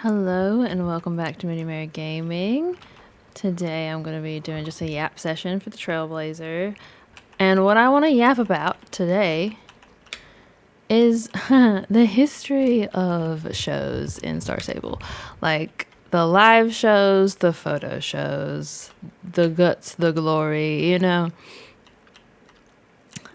Hello and welcome back to Mini Mary Gaming. Today I'm going to be doing just a yap session for the Trailblazer. And what I want to yap about today is the history of shows in Star Stable. Like the live shows, the photo shows, the guts, the glory,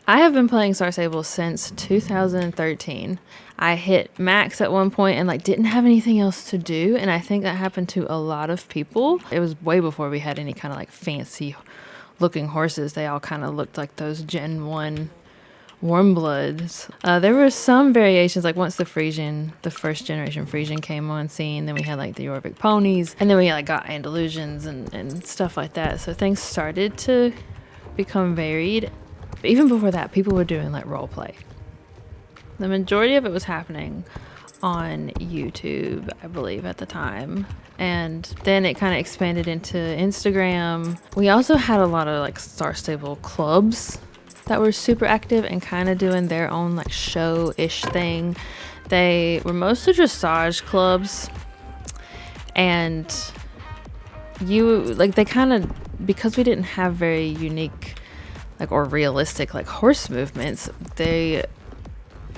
I have been playing Star Stable since 2013. I hit max at one point and didn't have anything else to do, and I think that happened to a lot of people. It was way before we had any kind of fancy looking horses. They all kind of looked like those Gen 1 warm bloods. There were some variations, once the first generation Frisian came on scene, then we had the Jorvik ponies, and then we got Andalusians and stuff like that. So things started to become varied. But even before that, people were doing role play. The majority of it was happening on YouTube, I believe, at the time. And then it kind of expanded into Instagram. We also had a lot of Star Stable clubs that were super active and kind of doing their own show-ish thing. They were mostly dressage clubs. And they kind of, because we didn't have very unique or realistic horse movements, they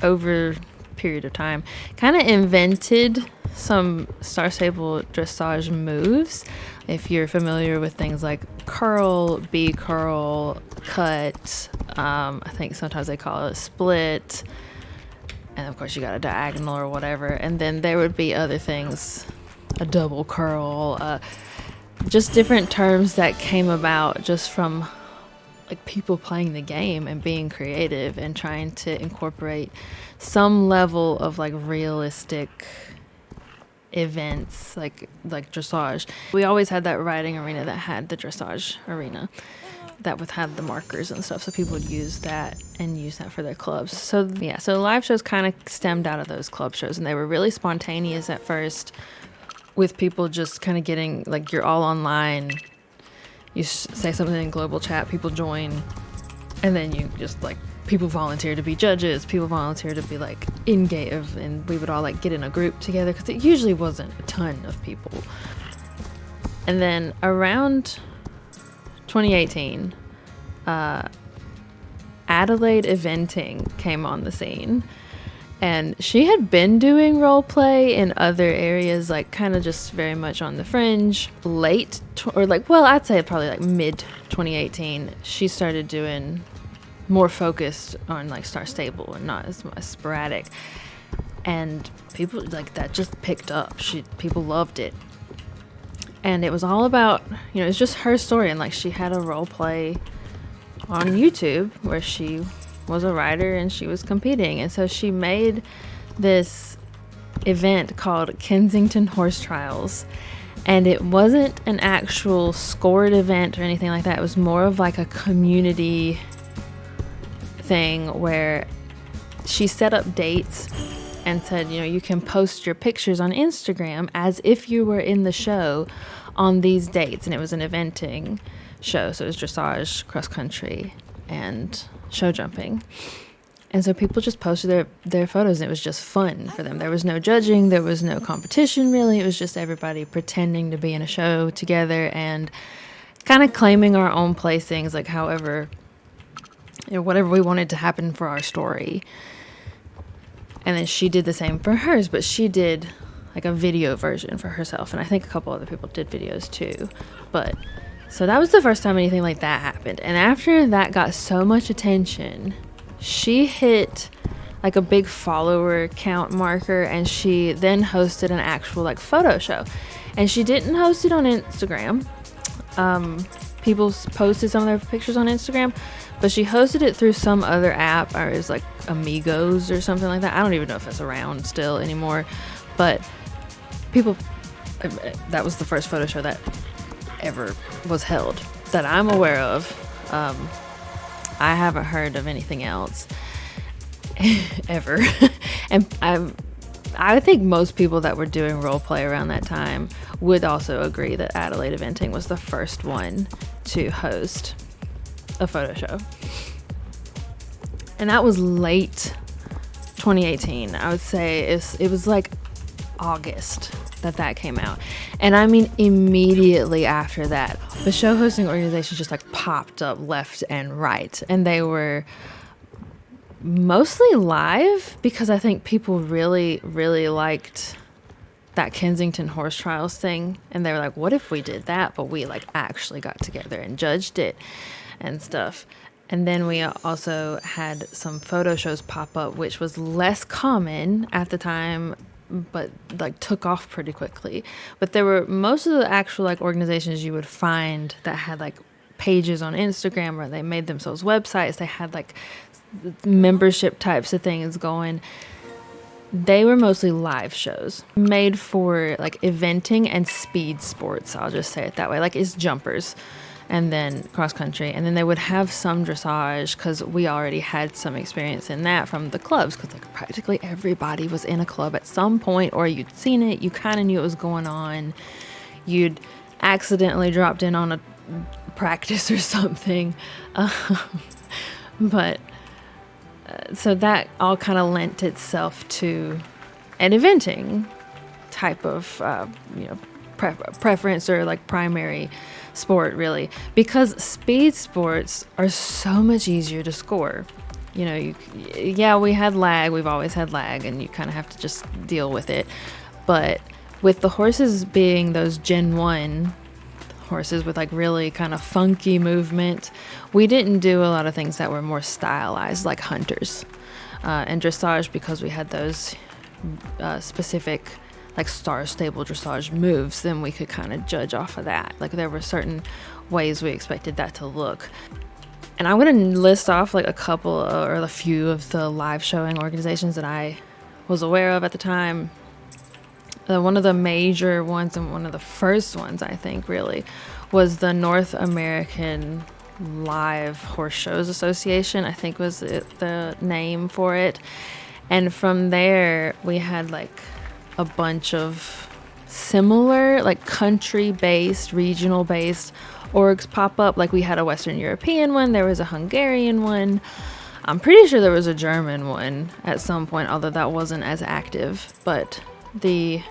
over a period of time kind of invented some Star Stable dressage moves. If you're familiar with things like curl, B-curl, cut, I think sometimes they call it a split, and of course you got a diagonal or whatever, and then there would be other things, a double curl, just different terms that came about just from people playing the game and being creative and trying to incorporate some level of realistic events like dressage. We always had that riding arena that had the dressage arena that would have the markers and stuff, so people would use that for their clubs. So live shows kind of stemmed out of those club shows, and they were really spontaneous at first, with people just kind of getting you're all online. You say something in global chat, people join, and then you just people volunteer to be judges, people volunteer to be in game, and we would all get in a group together, because it usually wasn't a ton of people. And then around 2018, Adelaide Eventing came on the scene. And she had been doing role play in other areas, kind of just very much on the fringe. I'd say probably mid 2018, she started doing more focused on Star Stable and not as much sporadic. And people that just picked up. People loved it. And it was all about, it's just her story. And she had a role play on YouTube where she was a rider and she was competing, and so she made this event called Kensington Horse Trials, and it wasn't an actual scored event or anything like that. It was more of a community thing where she set up dates and said, you can post your pictures on Instagram as if you were in the show on these dates. And it was an eventing show, so it was dressage, cross country, and show jumping. And so people just posted their photos, and it was just fun for them. There was no judging, there was no competition really. It was just everybody pretending to be in a show together and kind of claiming our own placings, however, whatever we wanted to happen for our story. And then she did the same for hers, but she did a video version for herself, and I think a couple other people did videos too. But so that was the first time anything like that happened. And after that got so much attention, she hit a big follower count marker, and she then hosted an actual photo show. And she didn't host it on Instagram. People posted some of their pictures on Instagram, but she hosted it through some other app, or it was Amigos or something like that. I don't even know if that's around still anymore. But that was the first photo show that ever was held that I'm aware of. I haven't heard of anything else ever. And I think most people that were doing role play around that time would also agree that Adelaide Eventing was the first one to host a photo show. And that was late 2018. I would say it was August that came out. And I mean, immediately after that, the show hosting organizations just like popped up left and right. And they were mostly live because I think people really, really liked that Kensington horse trials thing. And they were like, what if we did that, but we like actually got together and judged it and stuff. And then we also had some photo shows pop up, which was less common at the time, but like took off pretty quickly. But there were most of the actual like organizations you would find that had like pages on Instagram, or they made themselves websites. They had like membership types of things going. They were mostly live shows made for like eventing and speed sports. I'll just say it that way. Like it's jumpers. And then cross country, and then they would have some dressage because we already had some experience in that from the clubs, because like practically everybody was in a club at some point, or you'd seen it, you kind of knew it was going on, you'd accidentally dropped in on a practice or something, but so that all kind of lent itself to an eventing type of preference or like primary sport, really, because speed sports are so much easier to score. We had lag, we've always had lag, and you kind of have to just deal with it. But with the horses being those Gen 1 horses with like really kind of funky movement, we didn't do a lot of things that were more stylized like hunters and dressage, because we had those specific like Star Stable dressage moves. Then we could kind of judge off of that. Like there were certain ways we expected that to look. And I'm going to list off like a couple or a few of the live showing organizations that I was aware of at the time. One of the major ones, and one of the first ones I think really, was the North American Live Horse Shows Association, I think was the name for it. And from there we had like a bunch of similar like country-based, regional-based orgs pop up. Like we had a Western European one, there was a Hungarian one, I'm pretty sure there was a German one at some point, although that wasn't as active. But the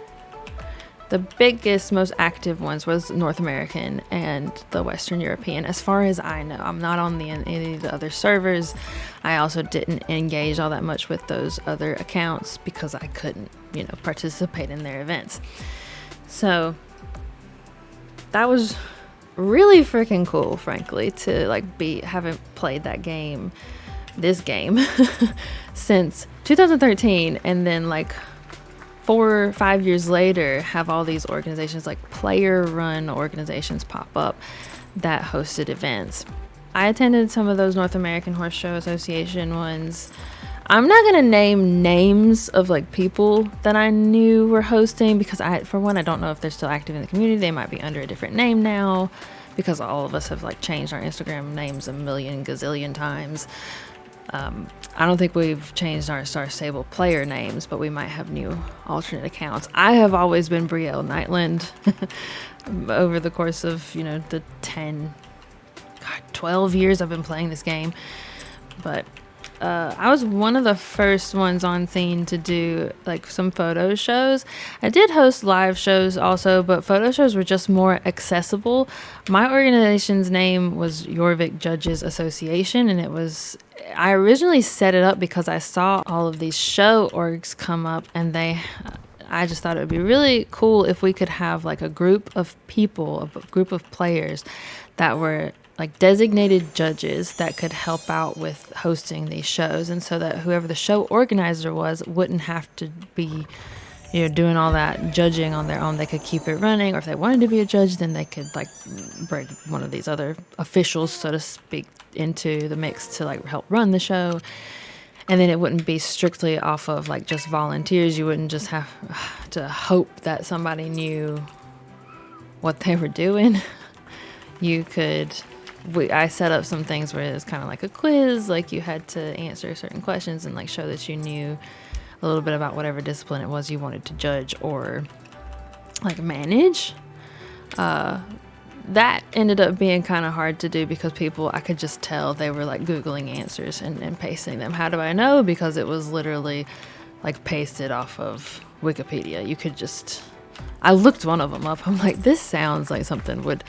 biggest, most active ones was North American and the Western European, as far as I know. I'm not on any of the other servers. I also didn't engage all that much with those other accounts because I couldn't, participate in their events. So that was really freaking cool, frankly, to like haven't played this game since 2013, and then like 4 or 5 years later have all these organizations, like player run organizations, pop up that hosted events. I attended some of those North American Horse Show Association ones. I'm not going to name names of like people that I knew were hosting, because I don't know if they're still active in the community. They might be under a different name now, because all of us have like changed our Instagram names a million gazillion times. I don't think we've changed our Star Stable player names, but we might have new alternate accounts. I have always been Brielle Nightland over the course of, the 12 years I've been playing this game. But I was one of the first ones on scene to do like some photo shows. I did host live shows also, but photo shows were just more accessible. My organization's name was Jorvik Judges Association, and I originally set it up because I saw all of these show orgs come up, and I just thought it would be really cool if we could have like a group of people, a group of players that were like designated judges that could help out with hosting these shows, and so that whoever the show organizer was wouldn't have to be doing all that judging on their own. They could keep it running, or if they wanted to be a judge, then they could like bring one of these other officials, so to speak, into the mix to like help run the show. And then it wouldn't be strictly off of like just volunteers. You wouldn't just have to hope that somebody knew what they were doing. I set up some things where it was kind of like a quiz, like you had to answer certain questions and like show that you knew a little bit about whatever discipline it was you wanted to judge or like manage. That ended up being kind of hard to do because I could just tell they were like Googling answers and pasting them. How do I know? Because it was literally like pasted off of Wikipedia. You could just I looked one of them up. I'm like, this sounds like something would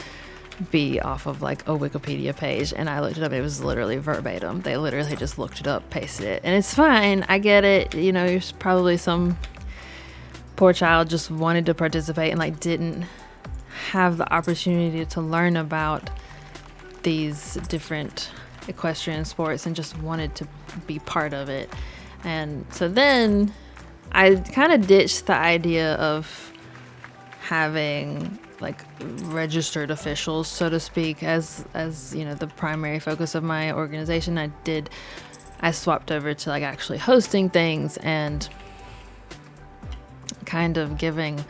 be off of like a Wikipedia page, and I looked it up. It was literally verbatim. They literally just looked it up, pasted it, and it's fine. I get it. You know, there's probably some poor child just wanted to participate and like didn't have the opportunity to learn about these different equestrian sports and just wanted to be part of it. And so then I kind of ditched the idea of having like registered officials, so to speak, as you know, the primary focus of my organization. I swapped over to like actually hosting things and kind of giving,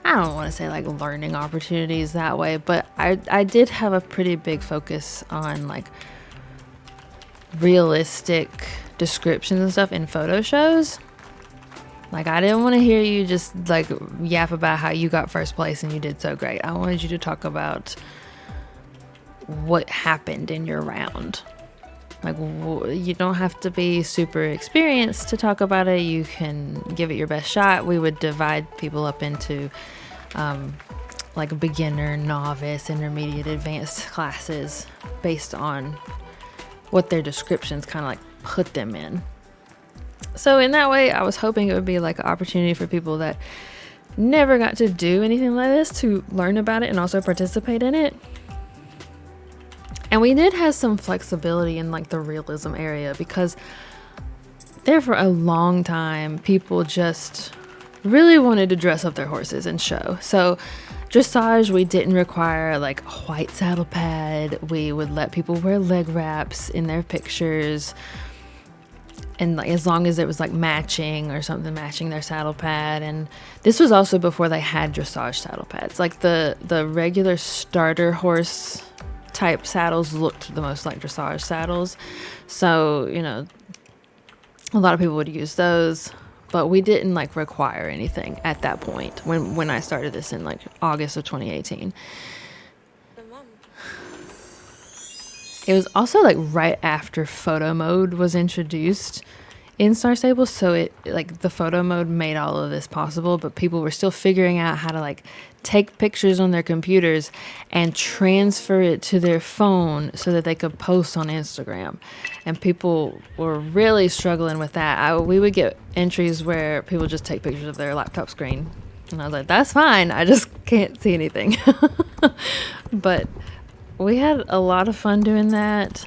I don't want to say like learning opportunities that way, but I did have a pretty big focus on like realistic descriptions and stuff in photo shows. Like, I didn't want to hear you just like yap about how you got first place and you did so great. I wanted you to talk about what happened in your round. Like, you don't have to be super experienced to talk about it. You can give it your best shot. We would divide people up into like beginner, novice, intermediate, advanced classes based on what their descriptions kind of like put them in. So in that way, I was hoping it would be like an opportunity for people that never got to do anything like this to learn about it and also participate in it. And we did have some flexibility in like the realism area, because there for a long time, people just really wanted to dress up their horses and show. So dressage, we didn't require like a white saddle pad. We would let people wear leg wraps in their pictures. And like, as long as it was like matching or something, matching their saddle pad. And this was also before they had dressage saddle pads. Like the regular starter horse type saddles looked the most like dressage saddles. So, you know, a lot of people would use those, but we didn't like require anything at that point when I started this in like August of 2018. It was also like right after photo mode was introduced in Star Stable, so it like the photo mode made all of this possible, but people were still figuring out how to like take pictures on their computers and transfer it to their phone so that they could post on Instagram. And people were really struggling with that. We would get entries where people just take pictures of their laptop screen, and I was like, that's fine, I just can't see anything. But we had a lot of fun doing that.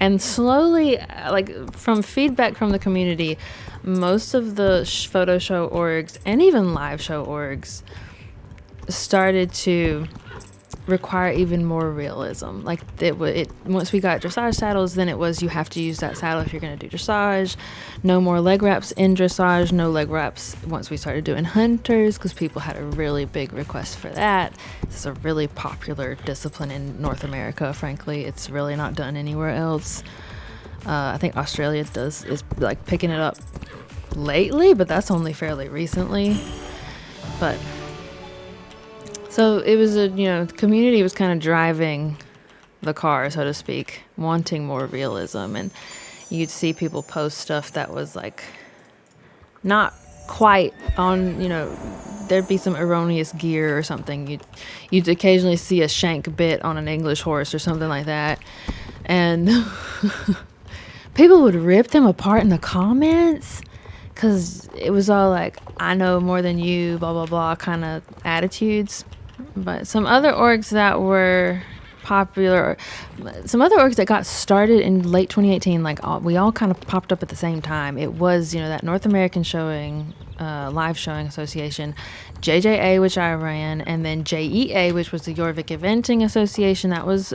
And slowly, like from feedback from the community, most of the photo show orgs and even live show orgs started to require even more realism. Like once we got dressage saddles, then it was you have to use that saddle if you're going to do dressage. No more leg wraps in dressage. No leg wraps once we started doing hunters, because people had a really big request for that. It's a really popular discipline in North America. Frankly, it's really not done anywhere else. I think Australia is like picking it up lately, but that's only fairly recently. But so it was the community was kind of driving the car, so to speak, wanting more realism. And you'd see people post stuff that was like not quite on, there'd be some erroneous gear or something. You'd occasionally see a shank bit on an English horse or something like that. And people would rip them apart in the comments, because it was all like, I know more than you, blah, blah, blah kind of attitudes. But some other orgs that were popular, some other orgs that got started in late 2018, we all kind of popped up at the same time. It was, that North American Showing, Live Showing Association, JJA, which I ran, and then JEA, which was the Jorvik Eventing Association. That was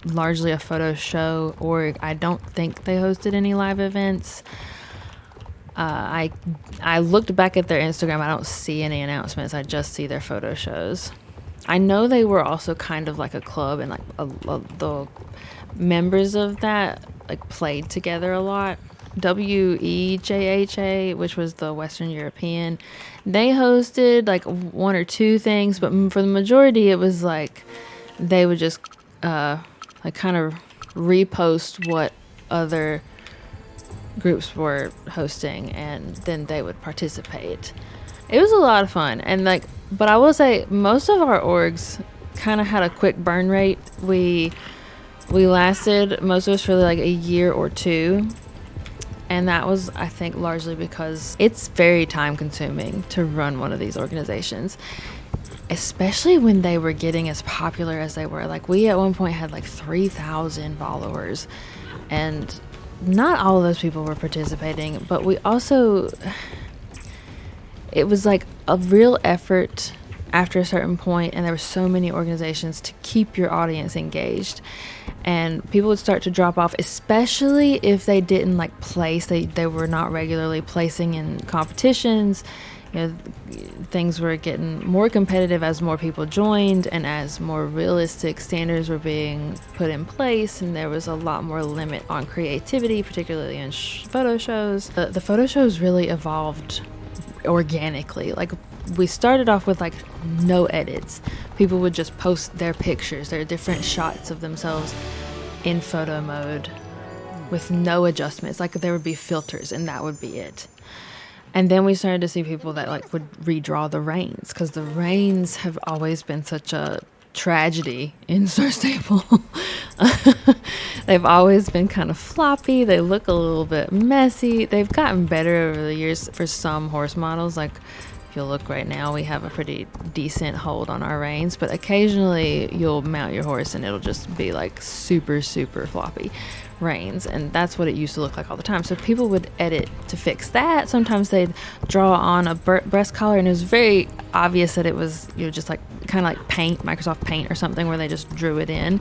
largely a photo show org. I don't think they hosted any live events. I looked back at their Instagram. I don't see any announcements. I just see their photo shows. I know they were also kind of like a club, and like the members of that like played together a lot. WEJHA, which was the Western European, they hosted like one or two things, but for the majority it was like they would just like kind of repost what other groups were hosting, and then they would participate. It was a lot of fun. And like, but I will say most of our orgs kind of had a quick burn rate. We lasted, most of us, for like a year or two. And that was, I think, largely because it's very time consuming to run one of these organizations, especially when they were getting as popular as they were. Like, we at one point had like 3,000 followers, and not all of those people were participating, but we also, it was like a real effort after a certain point, and there were so many organizations to keep your audience engaged, and people would start to drop off, especially if they didn't like place. They were not regularly placing in competitions. You know, things were getting more competitive as more people joined and as more realistic standards were being put in place, and there was a lot more limit on creativity, particularly in photo shows. The photo shows really evolved organically. Like, we started off with like no edits. People would just post their pictures, their different shots of themselves in photo mode with no adjustments. Like, there would be filters and that would be it. And then we started to see people that like would redraw the reins, because the reins have always been such a tragedy in Star Stable. They've always been kind of floppy. They look a little bit messy. They've gotten better over the years for some horse models. Like, if you'll look right now, we have a pretty decent hold on our reins, but occasionally you'll mount your horse and it'll just be like super, super floppy reins, and that's what it used to look like all the time. So people would edit to fix that. Sometimes they'd draw on a breast collar, and it was very obvious that it was, you know, just like kind of like paint, Microsoft Paint or something, where they just drew it in.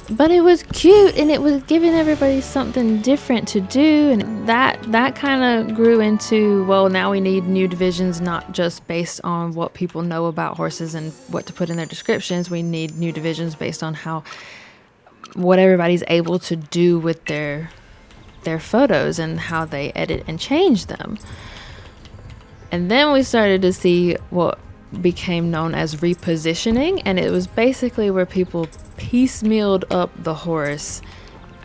But it was cute, and it was giving everybody something different to do, and that kind of grew into, well, now we need new divisions, not just based on what people know about horses and what to put in their descriptions. We need new divisions based on what everybody's able to do with their photos and how they edit and change them. And then we started to see what became known as repositioning, and it was basically where people piecemealed up the horse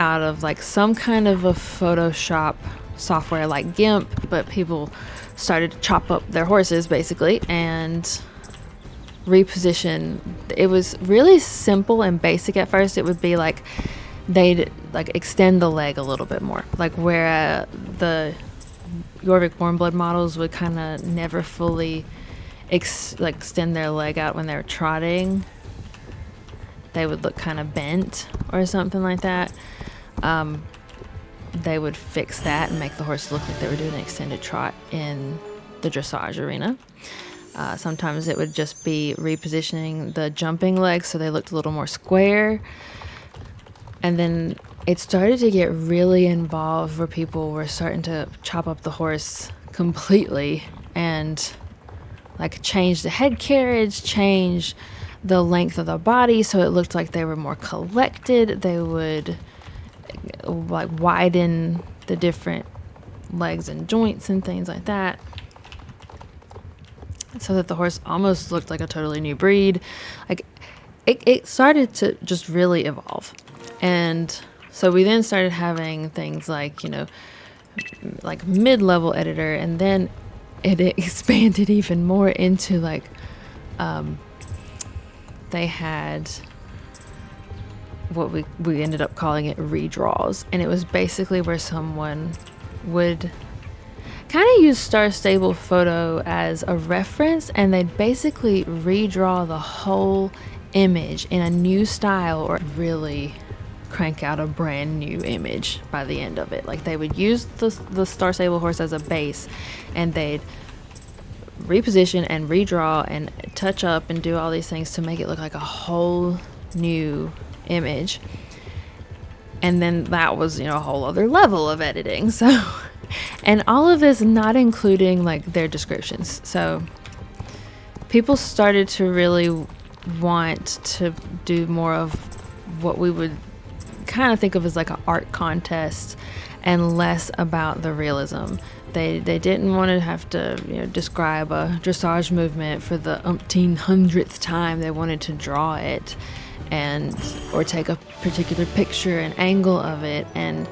out of like some kind of a Photoshop software like GIMP, but people started to chop up their horses basically and reposition. It was really simple and basic at first. It would be like they'd like extend the leg a little bit more, like where the Jorvik Warmblood models would kind of never fully extend their leg out when they're trotting. They would look kind of bent or something like that. They would fix that and make the horse look like they were doing an extended trot in the dressage arena. Sometimes it would just be repositioning the jumping legs so they looked a little more square. And then it started to get really involved where people were starting to chop up the horse completely and like change the head carriage, change the length of the body so it looked like they were more collected. They would like widen the different legs and joints and things like that, so that the horse almost looked like a totally new breed. Like it started to just really evolve. And so we then started having things like, you know, like mid-level editor, and then it expanded even more into like they had what we ended up calling it redraws, and it was basically where someone would kind of use Star Stable photo as a reference, and they'd basically redraw the whole image in a new style or really crank out a brand new image by the end of it. Like, they would use the Star Stable horse as a base, and they'd reposition and redraw and touch up and do all these things to make it look like a whole new image. And then that was, you know, a whole other level of editing. So, and all of this not including like their descriptions. So people started to really want to do more of what we would kind of think of as like an art contest and less about the realism. They didn't want to have to, you know, describe a dressage movement for the 1,800th time. They wanted to draw it or take a particular picture and angle of it and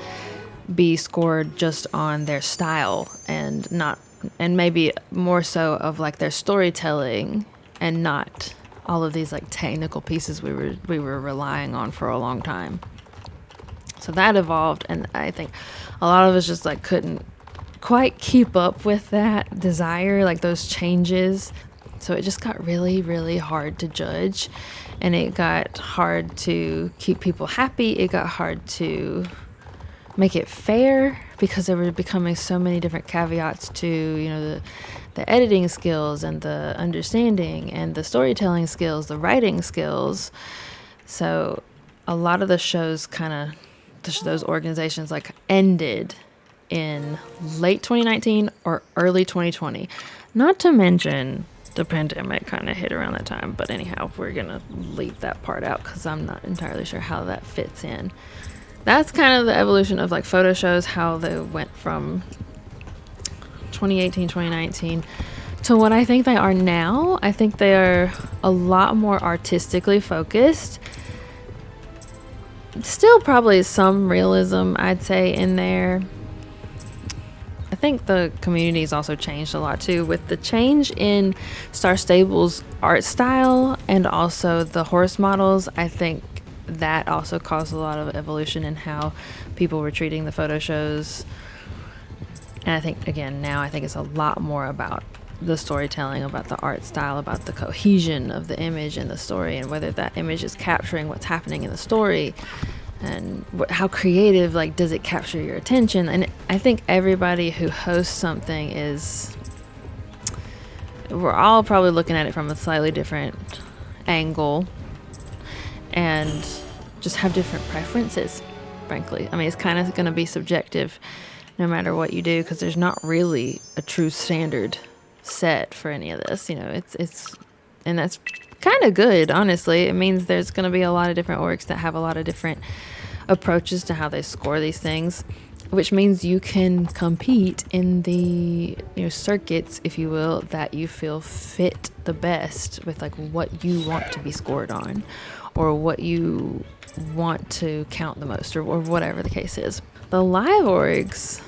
be scored just on their style and not and maybe more so of like their storytelling and not all of these like technical pieces we were relying on for a long time. So that evolved, and I think a lot of us just like couldn't quite keep up with that desire, like those changes. So it just got really, really hard to judge, and it got hard to keep people happy. It got hard to make it fair because there were becoming so many different caveats to, you know, the editing skills and the understanding and the storytelling skills, the writing skills. So a lot of the shows those organizations like ended in late 2019 or early 2020. Not to mention the pandemic kind of hit around that time. But anyhow, we're going to leave that part out because I'm not entirely sure how that fits in. That's kind of the evolution of like photo shows, how they went from 2018, 2019 to what I think they are now. I think they are a lot more artistically focused. Still probably some realism, I'd say, in there. I think the community's also changed a lot too, with the change in Star Stable's art style and also the horse models. I think that also caused a lot of evolution in how people were treating the photo shows. And I think, again, now I think it's a lot more about the storytelling, about the art style, about the cohesion of the image and the story, and whether that image is capturing what's happening in the story, and how creative, like, does it capture your attention. And I think everybody who hosts something we're all probably looking at it from a slightly different angle and just have different preferences, frankly. I mean, it's kind of going to be subjective no matter what you do, because there's not really a true standard set for any of this. You know, it's and that's kind of good, honestly. It means there's going to be a lot of different orgs that have a lot of different approaches to how they score these things, which means you can compete in the, you know, circuits, if you will, that you feel fit the best with, like, what you want to be scored on or what you want to count the most, or whatever the case is. The live orgs,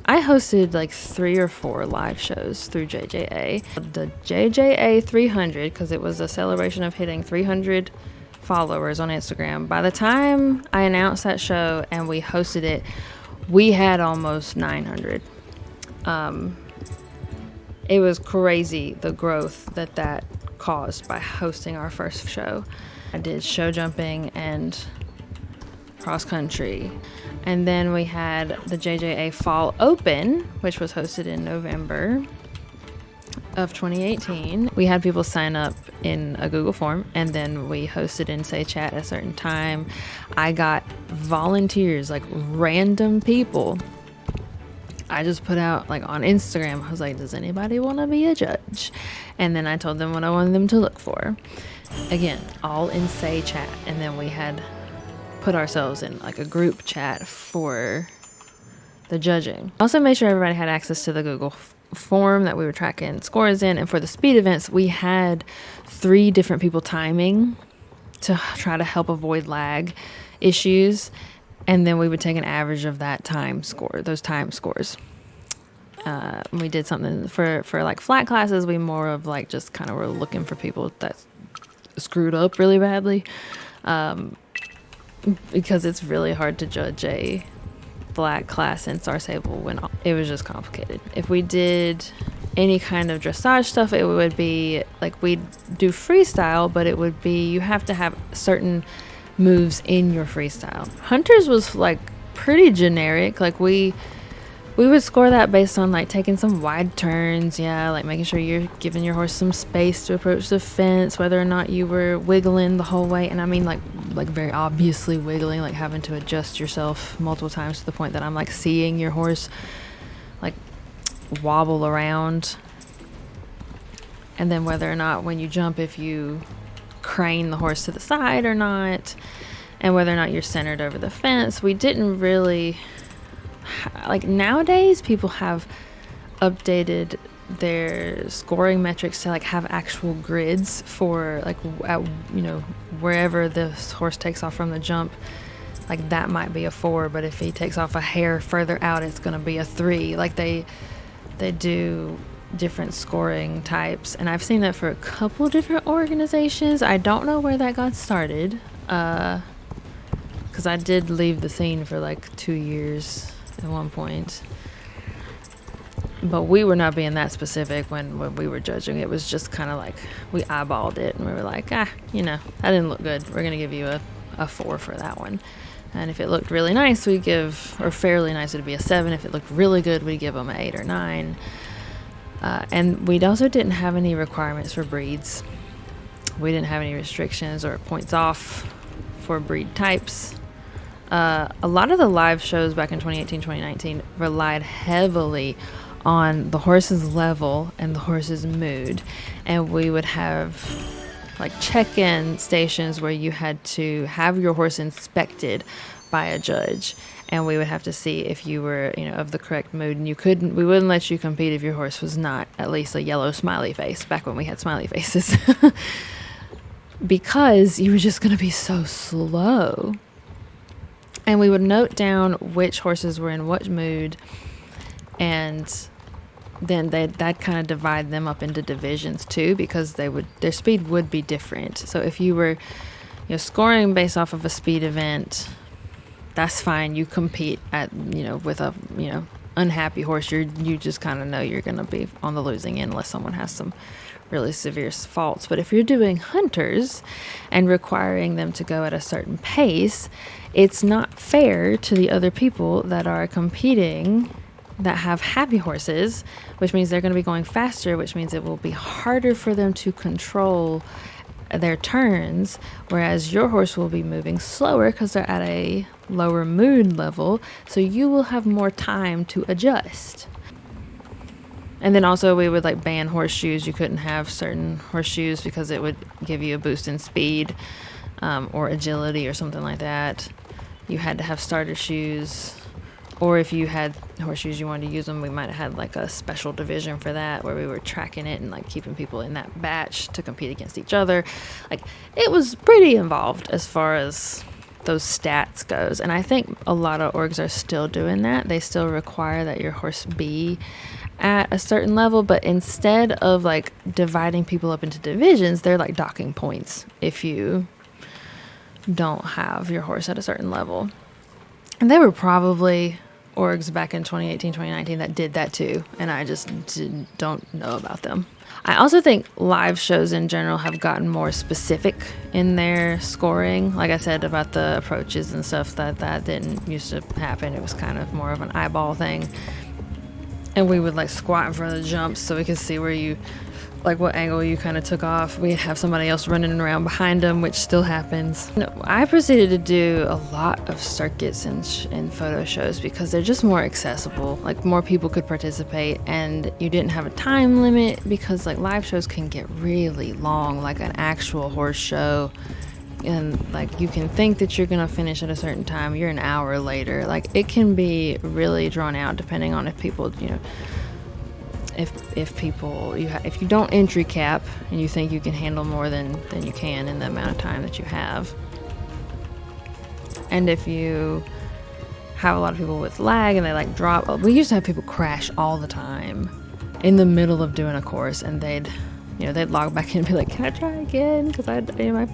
I hosted like 3 or 4 live shows through JJA. The JJA 300, because it was a celebration of hitting 300 followers on Instagram. By the time I announced that show and we hosted it, we had almost 900. It was crazy, the growth that caused by hosting our first show. I did show jumping and cross country. And then we had the JJA Fall Open, which was hosted in November of 2018. We had people sign up in a Google form, and then we hosted in Say Chat at a certain time. I got volunteers, like random people. I just put out, like, on Instagram, I was like, does anybody want to be a judge? And then I told them what I wanted them to look for. Again, all in Say Chat. And then we had put ourselves in like a group chat for the judging. Also made sure everybody had access to the Google form that we were tracking scores in. And for the speed events, we had 3 different people timing to try to help avoid lag issues. And then we would take an average of that time score, those time scores. We did something for like flat classes. We more of like just kind of were looking for people that screwed up really badly. Because it's really hard to judge a black class in Star Stable when it was just complicated. If we did any kind of dressage stuff, it would be like we'd do freestyle, but it would be you have to have certain moves in your freestyle. Hunters was like pretty generic. Like we would score that based on like taking some wide turns, like making sure you're giving your horse some space to approach the fence, whether or not you were wiggling the whole way. And I mean like very obviously wiggling, like having to adjust yourself multiple times to the point that I'm like seeing your horse like wobble around. And then whether or not when you jump, if you crane the horse to the side or not, and whether or not you're centered over the fence. We didn't really... Like nowadays people have updated their scoring metrics to like have actual grids for like wherever this horse takes off from the jump, like that might be a 4, but if he takes off a hair further out it's going to be a 3. Like They do different scoring types, and I've seen that for a couple different organizations. I don't know where that got started, because I did leave the scene for like 2 years at one point. But we were not being that specific when we were judging. It was just kind of like we eyeballed it and we were like, that didn't look good. We're going to give you a 4 for that one. And if it looked really nice, we'd give, or fairly nice, it'd be a 7. If it looked really good, we'd give them an 8 or 9. And we also didn't have any requirements for breeds. We didn't have any restrictions or points off for breed types. A lot of the live shows back in 2018, 2019 relied heavily on the horse's level and the horse's mood. And we would have like check-in stations where you had to have your horse inspected by a judge, and we would have to see if you were, of the correct mood, and we wouldn't let you compete if your horse was not at least a yellow smiley face, back when we had smiley faces, because you were just going to be so slow. And we would note down which horses were in what mood, and then that'd kind of divide them up into divisions too, because their speed would be different. So if you were scoring based off of a speed event, that's fine. You compete at with a unhappy horse, you just kind of know you're going to be on the losing end unless someone has some really severe faults. But if you're doing hunters and requiring them to go at a certain pace, it's not fair to the other people that are competing that have happy horses, which means they're going to be going faster, which means it will be harder for them to control their turns, whereas your horse will be moving slower because they're at a lower mood level, so you will have more time to adjust. And then also we would ban horseshoes. You couldn't have certain horseshoes because it would give you a boost in speed or agility or something like that. You had to have starter shoes, or if you had horseshoes you wanted to use them, we might have had a special division for that, where we were tracking it and keeping people in that batch to compete against each other. It was pretty involved as far as those stats goes, and I think a lot of orgs are still doing that. They still require that your horse be at a certain level, but instead of dividing people up into divisions, they're docking points if you don't have your horse at a certain level. And there were probably orgs back in 2018, 2019 that did that too, and I just don't know about them. I also think live shows in general have gotten more specific in their scoring. Like I said about the approaches and stuff, that didn't used to happen. It was kind of more of an eyeball thing. And we would squat in front of the jumps so we could see where you, what angle you kind of took off. We'd have somebody else running around behind them, which still happens. I proceeded to do a lot of circuits and photo shows because they're just more accessible. More people could participate, and you didn't have a time limit because live shows can get really long, an actual horse show. And you can think that you're gonna finish at a certain time, you're an hour later. It can be really drawn out depending on if people, if you don't entry cap and you think you can handle more than you can in the amount of time that you have, and if you have a lot of people with lag and they drop. We used to have people crash all the time in the middle of doing a course, and they'd log back in and be like, can I try again? Because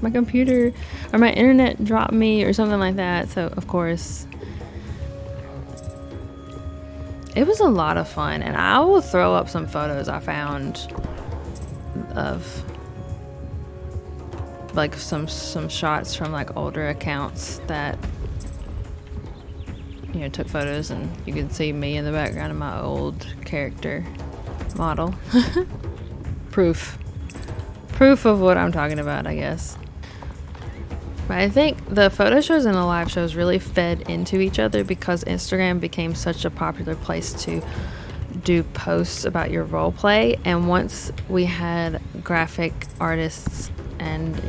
my computer or my internet dropped me or something like that. So, of course, it was a lot of fun. And I will throw up some photos I found of, some shots from, older accounts that, took photos. And you can see me in the background of my old character model. Proof of what I'm talking about, I guess. But I think the photo shows and the live shows really fed into each other because Instagram became such a popular place to do posts about your role play. And once we had graphic artists and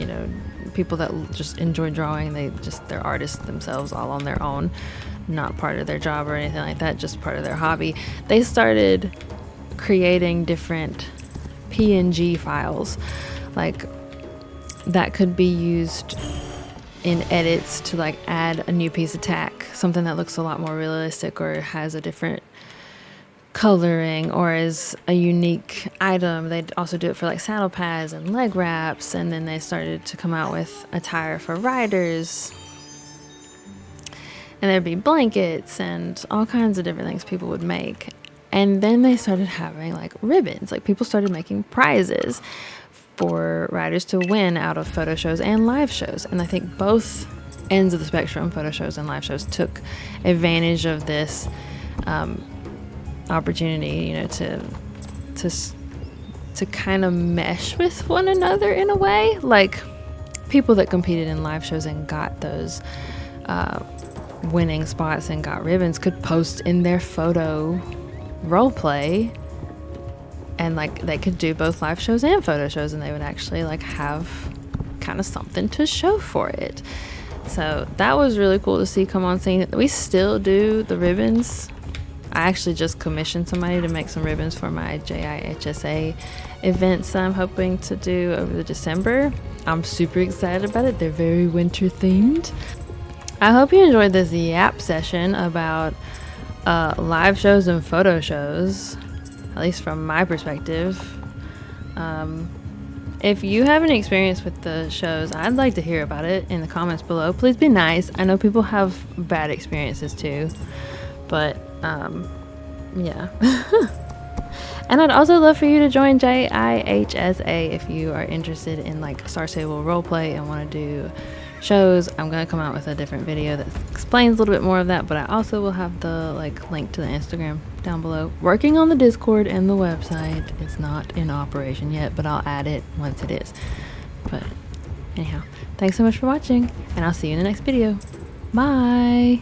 people that just enjoy drawing, they're artists themselves, all on their own, not part of their job or anything like that, just part of their hobby. They started creating different PNG files that could be used in edits to add a new piece of tack, something that looks a lot more realistic or has a different coloring or as a unique item. They'd also do it for like saddle pads and leg wraps, and then they started to come out with attire for riders, and there'd be blankets and all kinds of different things people would make. And then they started having like ribbons, like people started making prizes for riders to win out of photo shows and live shows. And I think both ends of the spectrum, photo shows and live shows, took advantage of this opportunity, you know, to kind of mesh with one another in a way. Like people that competed in live shows and got those winning spots and got ribbons could post in their photo role play, and like they could do both live shows and photo shows, and they would actually like have kind of something to show for it. So that was really cool to see come on scene. We still do the ribbons. I actually just commissioned somebody to make some ribbons for my JIHSA events I'm hoping to do over the December. I'm super excited about it. They're very winter themed. I hope you enjoyed this yap session about live shows and photo shows, at least from my perspective. If you have any experience with the shows, I'd like to hear about it in the comments below. Please be nice. I know people have bad experiences too, but yeah. And I'd also love for you to join JIHSA if you are interested in like Star Stable roleplay and want to do shows. I'm going to come out with a different video that explains a little bit more of that, but I also will have the like link to the Instagram down below. Working on the Discord and the website. It's not in operation yet, but I'll add it once it is. But anyhow, thanks so much for watching, and I'll see you in the next video. Bye.